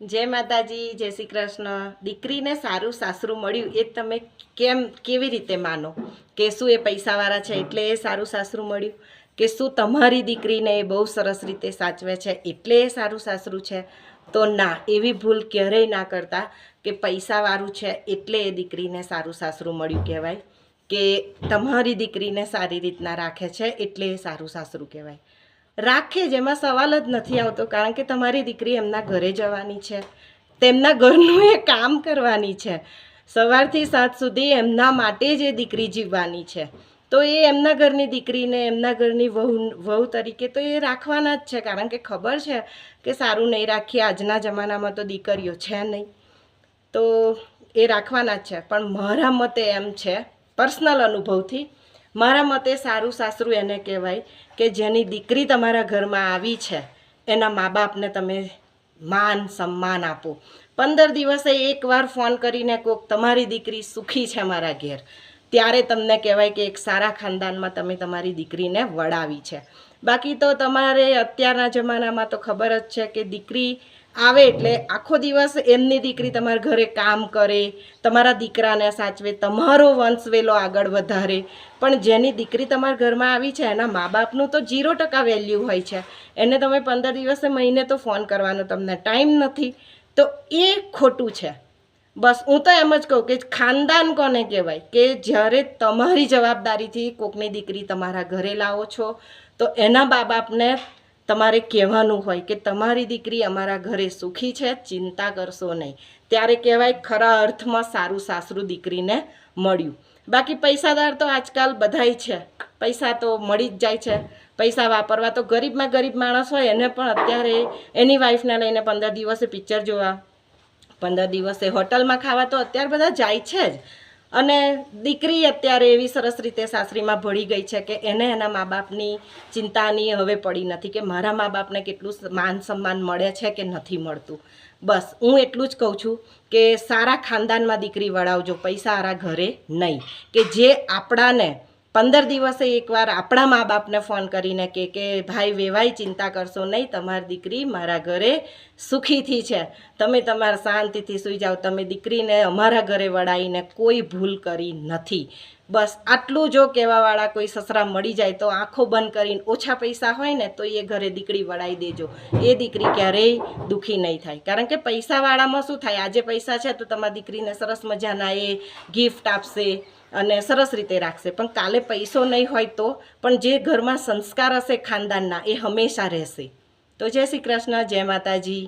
જય માતાજી, જય શ્રી કૃષ્ણ। દીકરીને સારું સાસરું મળ્યું એ તમે કેવી રીતે માનો? કે શું એ પૈસાવાળા છે એટલે એ સારું સાસરું મળ્યું? કે શું તમારી દીકરીને એ બહુ સરસ રીતે સાચવે છે એટલે એ સારું સાસરું છે? તો ના, એવી ભૂલ ક્યારેય ના કરતા કે પૈસાવાળું છે એટલે એ દીકરીને સારું સાસરું મળ્યું કહેવાય, કે તમારી દીકરીને સારી રીતના રાખે છે એટલે એ સારું સાસરું કહેવાય। રાખે જ, એમાં સવાલ જ નથી આવતો, કારણ કે તમારી દીકરી એમના ઘરે જવાની છે, તેમના ઘરનું એ કામ કરવાની છે, સવારથી સાંજ સુધી એમના માટે જ એ દીકરી જીવવાની છે, તો એ એમના ઘરની દીકરીને એમના ઘરની વહુ તરીકે તો એ રાખવાના જ છે, કારણ કે ખબર છે કે સારું નહીં રાખીએ, આજના જમાનામાં તો દીકરીઓ છે નહીં, તો એ રાખવાના જ છે। પણ મારા મતે એમ છે, પર્સનલ અનુભવથી મારા મતે સારું સાસરું એને કહેવાય કે જેની દીકરી તમારા ઘરમાં આવી છે એના મા બાપને તમે માન સન્માન આપો। 15 દિવસે એકવાર ફોન કરીને કોક તમારી દીકરી સુખી છે મારા ઘેર, ત્યારે તમને કહેવાય કે એક સારા ખાનદાનમાં તમે તમારી દીકરીને વડાવી છે। બાકી તો તમારે અત્યારના જમાનામાં તો ખબર જ છે કે દીકરી આવે એટલે આખો દિવસ એમની દીકરી તમારા ઘરે કામ કરે, તમારા દીકરાને સાચવે, તમારો વંશવેલો આગળ વધારે, પણ જેની દીકરી તમારા ઘરમાં આવી છે એના મા બાપનું તો 0% વેલ્યુ હોય છે, એને તમે 15 દિવસે મહિને તો ફોન કરવાનો તમને ટાઈમ નથી, તો એ ખોટું છે। બસ હું તો એમ જ કહું કે ખાનદાન કોને કહેવાય કે જ્યારે તમારી જવાબદારીથી કોકની દીકરી તમારા ઘરે લાવો છો તો એના મા બાપને તમારે કહેવાનું હોય કે તમારી દીકરી અમારા ઘરે સુખી છે, ચિંતા કરશો નહીં, ત્યારે કહેવાય ખરા અર્થમાં સારું સાસરું દીકરીને મળ્યું। બાકી પૈસાદાર તો આજકાલ બધાય છે, પૈસા તો મળી જ જાય છે, પૈસા વાપરવા તો ગરીબમાં ગરીબ માણસ હોય એને પણ અત્યારે એની વાઈફને લઈને 15 દિવસે પિક્ચર જોવા, 15 દિવસે હોટલમાં ખાવા તો અત્યારે બધા જાય છે જ। અને દીકરી અત્યારે એવી સરસ રીતે સાસરીમાં ભળી ગઈ છે કે એને એના મા બાપની ચિંતાની હવે પડી નથી કે મારા મા બાપને કેટલું માન સન્માન મળે છે કે નથી મળતું। બસ હું એટલું જ કહું છું કે સારા ખાનદાનમાં દીકરી વળાવજો, પૈસાવાળા ઘરે નહીં, કે જે આપણાને 15 દિવસે એકવાર આપણા મા બાપને ફોન કરીને કે ભાઈ વેવાઈ ચિંતા કરશો નહીં, તમારી દીકરી મારા ઘરે સુખીથી છે, તમે તમારા શાંતિથી સૂઈ જાઓ, તમે દીકરીને અમારા ઘરે વળાવીને કોઈ ભૂલ કરી નથી। બસ આટલું જો કહેવાવાળા કોઈ સસરા મળી જાય તો આંખો બંધ કરીને, ઓછા પૈસા હોય ને તો એ ઘરે દીકરી વળાવી દેજો, એ દીકરી ક્યારેય દુઃખી નહીં થાય। કારણ કે પૈસાવાળામાં શું થાય, આજે પૈસા છે તો તમારી દીકરીને સરસ મજાના એ ગિફ્ટ આપશે અને સરસ રીતે રાખશે, પણ કાલે પૈસો નહીં હોય તો પણ જે ઘરમાં સંસ્કાર હશે ખાનદાનના એ હંમેશા રહેશે। તો જય શ્રી કૃષ્ણ, જય માતાજી।